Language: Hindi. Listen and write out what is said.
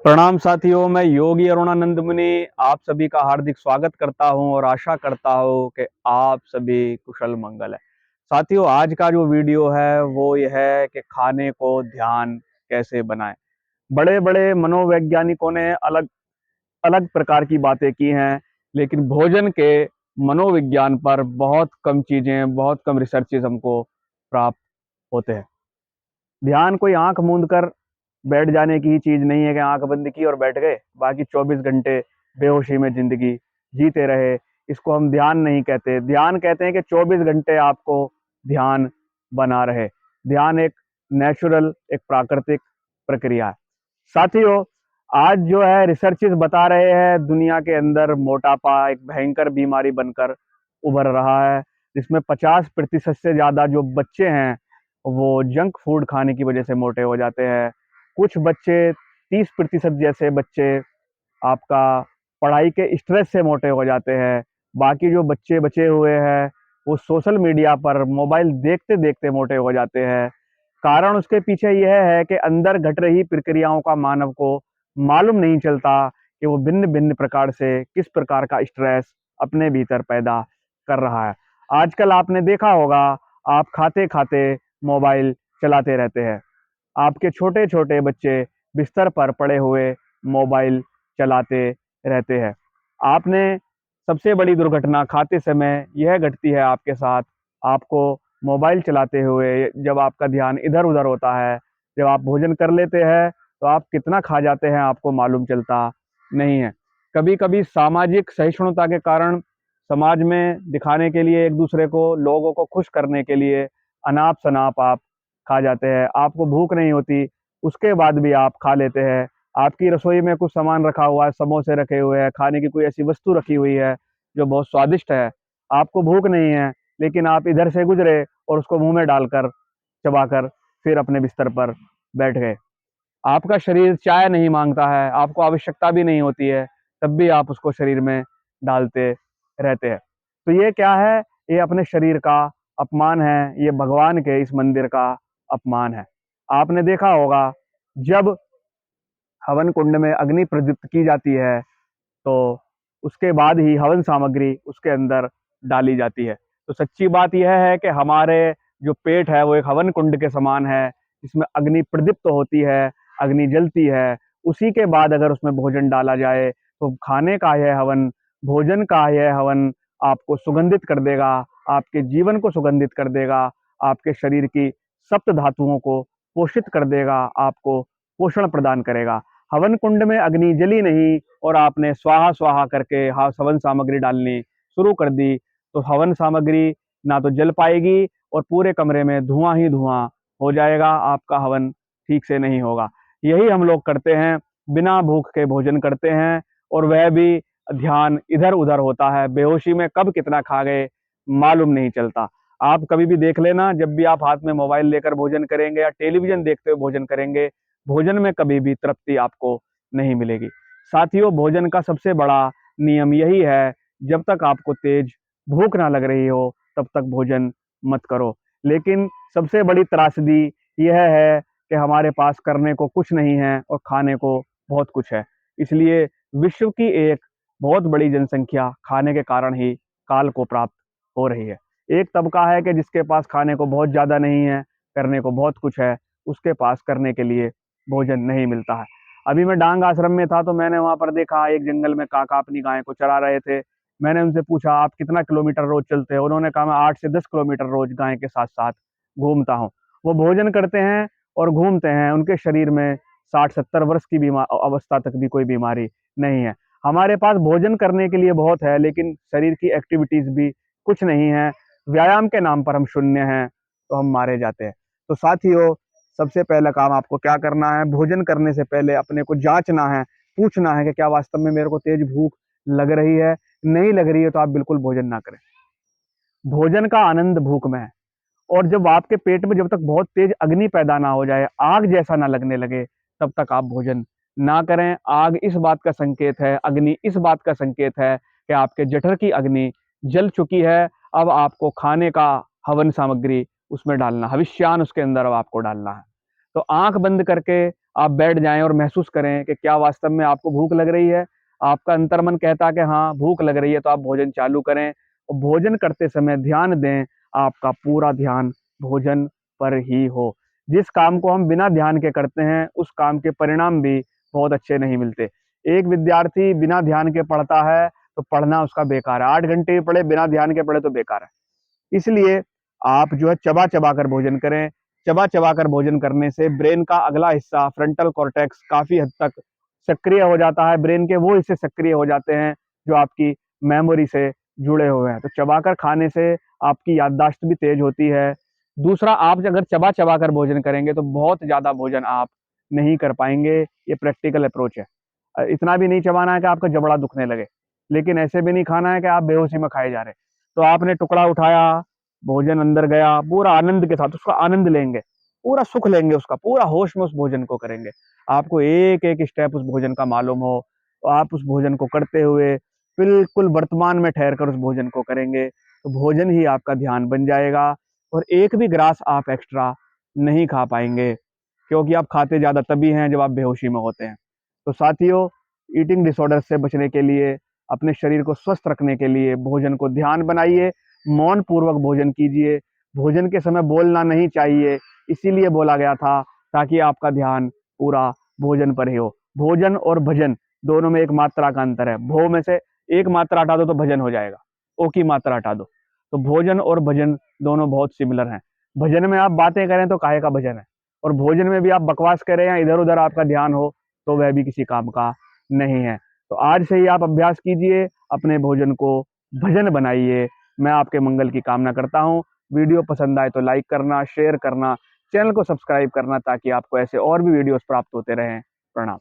प्रणाम साथियों, मैं योगी अरुणानंद मुनि आप सभी का हार्दिक स्वागत करता हूं और आशा करता हूं कि आप सभी कुशल मंगल है। साथियों, आज का जो वीडियो है वो यह है कि खाने को ध्यान कैसे बनाएं। बड़े बड़े मनोवैज्ञानिकों ने अलग अलग प्रकार की बातें की हैं, लेकिन भोजन के मनोविज्ञान पर बहुत कम चीजें, बहुत कम रिसर्चेज हमको प्राप्त होते हैं। ध्यान कोई आंख मूंद कर बैठ जाने की ही चीज नहीं है कि आंख बंद की और बैठ गए, बाकी 24 घंटे बेहोशी में जिंदगी जीते रहे। इसको हम ध्यान नहीं कहते। ध्यान कहते हैं कि 24 घंटे आपको ध्यान बना रहे। ध्यान एक नेचुरल, एक प्राकृतिक प्रक्रिया है। साथियों, आज जो है रिसर्चेस बता रहे हैं दुनिया के अंदर मोटापा एक भयंकर बीमारी बनकर उभर रहा है, जिसमें 50% से ज्यादा जो बच्चे हैं वो जंक फूड खाने की वजह से मोटे हो जाते हैं। कुछ बच्चे, 30% जैसे बच्चे आपका पढ़ाई के स्ट्रेस से मोटे हो जाते हैं। बाकी जो बच्चे बचे हुए हैं वो सोशल मीडिया पर मोबाइल देखते देखते मोटे हो जाते हैं। कारण उसके पीछे यह है कि अंदर घट रही प्रक्रियाओं का मानव को मालूम नहीं चलता कि वो भिन्न भिन्न प्रकार से किस प्रकार का स्ट्रेस अपने भीतर पैदा कर रहा है। आजकल आपने देखा होगा, आप खाते खाते मोबाइल चलाते रहते हैं। आपके छोटे छोटे बच्चे बिस्तर पर पड़े हुए मोबाइल चलाते रहते हैं। आपने सबसे बड़ी दुर्घटना खाते समय यह घटती है आपके साथ। आपको मोबाइल चलाते हुए जब आपका ध्यान इधर उधर होता है, जब आप भोजन कर लेते हैं तो आप कितना खा जाते हैं आपको मालूम चलता नहीं है। कभी कभी सामाजिक सहिष्णुता के कारण, समाज में दिखाने के लिए, एक दूसरे को, लोगों को खुश करने के लिए अनाप शनाप आप खा जाते हैं। आपको भूख नहीं होती, उसके बाद भी आप खा लेते हैं। आपकी रसोई में कुछ सामान रखा हुआ है, समोसे रखे हुए हैं, खाने की कोई ऐसी वस्तु रखी हुई है जो बहुत स्वादिष्ट है। आपको भूख नहीं है, लेकिन आप इधर से गुजरे और उसको मुंह में डालकर, चबाकर फिर अपने बिस्तर पर बैठ गए। आपका शरीर चाय नहीं मांगता है, आपको आवश्यकता भी नहीं होती है, तब भी आप उसको शरीर में डालते रहते हैं। तो ये क्या है? ये अपने शरीर का अपमान है, ये भगवान के इस मंदिर का अपमान है। आपने देखा होगा, जब हवन कुंड में अग्नि प्रदीप्त की जाती है तो उसके बाद ही हवन सामग्री उसके अंदर डाली जाती है। तो सच्ची बात यह है कि हमारे जो पेट है वो एक हवन कुंड के समान है, जिसमें अग्नि प्रदीप्त होती है, अग्नि जलती है। उसी के बाद अगर उसमें भोजन डाला जाए तो खाने का यह हवन, भोजन का यह हवन आपको सुगंधित कर देगा, आपके जीवन को सुगंधित कर देगा, आपके शरीर की सप्त धातुओं को पोषित कर देगा, आपको पोषण प्रदान करेगा। हवन कुंड में अग्नि जली नहीं और आपने स्वाहा स्वाहा करके हवन सामग्री डालनी शुरू कर दी, तो हवन सामग्री ना तो जल पाएगी और पूरे कमरे में धुआं ही धुआं हो जाएगा। आपका हवन ठीक से नहीं होगा। यही हम लोग करते हैं, बिना भूख के भोजन करते हैं और वह भी ध्यान इधर उधर होता है। बेहोशी में कब कितना खा गए मालूम नहीं चलता। आप कभी भी देख लेना, जब भी आप हाथ में मोबाइल लेकर भोजन करेंगे या टेलीविजन देखते हुए भोजन करेंगे, भोजन में कभी भी तृप्ति आपको नहीं मिलेगी। साथियों, भोजन का सबसे बड़ा नियम यही है, जब तक आपको तेज भूख ना लग रही हो तब तक भोजन मत करो। लेकिन सबसे बड़ी त्रासदी यह है कि हमारे पास करने को कुछ नहीं है और खाने को बहुत कुछ है। इसलिए विश्व की एक बहुत बड़ी जनसंख्या खाने के कारण ही काल को प्राप्त हो रही है। एक तबका है कि जिसके पास खाने को बहुत ज्यादा नहीं है, करने को बहुत कुछ है, उसके पास करने के लिए भोजन नहीं मिलता है। अभी मैं डांग आश्रम में था तो मैंने वहां पर देखा, एक जंगल में काका अपनी गाय को चरा रहे थे। मैंने उनसे पूछा, आप कितना किलोमीटर रोज चलते हो? उन्होंने कहा, मैं 8 से 10 किलोमीटर रोज गाय के साथ साथ घूमता हूँ। वो भोजन करते हैं और घूमते हैं, उनके शरीर में 60-70 वर्ष की बीमार अवस्था तक भी कोई बीमारी नहीं है। हमारे पास भोजन करने के लिए बहुत है, लेकिन शरीर की एक्टिविटीज भी कुछ नहीं है। व्यायाम के नाम पर हम शून्य हैं, तो हम मारे जाते हैं। तो साथियों, सबसे पहला काम आपको क्या करना है? भोजन करने से पहले अपने को जांचना है, पूछना है कि क्या वास्तव में मेरे को तेज भूख लग रही है। नहीं लग रही है तो आप बिल्कुल भोजन ना करें। भोजन का आनंद भूख में है। और जब आपके पेट में जब तक बहुत तेज अग्नि पैदा ना हो जाए, आग जैसा ना लगने लगे, तब तक आप भोजन ना करें। आग इस बात का संकेत है, अग्नि इस बात का संकेत है कि आपके जठर की अग्नि जल चुकी है। अब आपको खाने का हवन सामग्री उसमें डालना, हविष्यान उसके अंदर अब आपको डालना है। तो आंख बंद करके आप बैठ जाएं और महसूस करें कि क्या वास्तव में आपको भूख लग रही है। आपका अंतर्मन कहता है कि हाँ भूख लग रही है, तो आप भोजन चालू करें और भोजन करते समय ध्यान दें, आपका पूरा ध्यान भोजन पर ही हो। जिस काम को हम बिना ध्यान के करते हैं उस काम के परिणाम भी बहुत अच्छे नहीं मिलते। एक विद्यार्थी बिना ध्यान के पढ़ता है तो पढ़ना उसका बेकार है, 8 घंटे भी पढ़े बिना ध्यान के पढ़े तो बेकार है। इसलिए आप जो है चबा चबा कर भोजन करें। चबा चबा कर भोजन करने से ब्रेन का अगला हिस्सा फ्रंटल कॉर्टेक्स काफी हद तक सक्रिय हो जाता है। ब्रेन के वो हिस्से सक्रिय हो जाते हैं जो आपकी मेमोरी से जुड़े हुए हैं। तो चबाकर खाने से आपकी याददाश्त भी तेज होती है। दूसरा, आप अगर चबा चबा कर भोजन करेंगे तो बहुत ज्यादा भोजन आप नहीं कर पाएंगे। ये प्रैक्टिकल अप्रोच है। इतना भी नहीं चबाना है कि आपका जबड़ा दुखने लगे, लेकिन ऐसे भी नहीं खाना है कि आप बेहोशी में खाए जा रहे। तो आपने टुकड़ा उठाया, भोजन अंदर गया, पूरा आनंद के साथ उसका आनंद लेंगे, पूरा सुख लेंगे, उसका पूरा होश में उस भोजन को करेंगे। आपको एक एक स्टेप उस भोजन का मालूम हो तो आप उस भोजन को करते हुए बिल्कुल वर्तमान में ठहर कर उस भोजन को करेंगे, तो भोजन ही आपका ध्यान बन जाएगा और एक भी ग्रास आप एक्स्ट्रा नहीं खा पाएंगे, क्योंकि आप खाते ज्यादा तभी हैं जब आप बेहोशी में होते हैं। तो साथियों, ईटिंग डिसऑर्डर से बचने के लिए, अपने शरीर को स्वस्थ रखने के लिए भोजन को ध्यान बनाइए, मौन पूर्वक भोजन कीजिए। भोजन के समय बोलना नहीं चाहिए, इसीलिए बोला गया था ताकि आपका ध्यान पूरा भोजन पर ही हो। भोजन और भजन दोनों में एक मात्रा का अंतर है। भो में से एक मात्रा हटा दो तो भजन हो जाएगा, ओ की मात्रा हटा दो। तो भोजन और भजन दोनों बहुत सिमिलर हैं। भजन में आप बातें करें तो काहे का भजन है, और भोजन में भी आप बकवास करें या इधर उधर आपका ध्यान हो तो वह भी किसी काम का नहीं है। तो आज से ही आप अभ्यास कीजिए, अपने भोजन को भजन बनाइए। मैं आपके मंगल की कामना करता हूँ। वीडियो पसंद आए तो लाइक करना, शेयर करना, चैनल को सब्सक्राइब करना, ताकि आपको ऐसे और भी वीडियोस प्राप्त होते रहें। प्रणाम।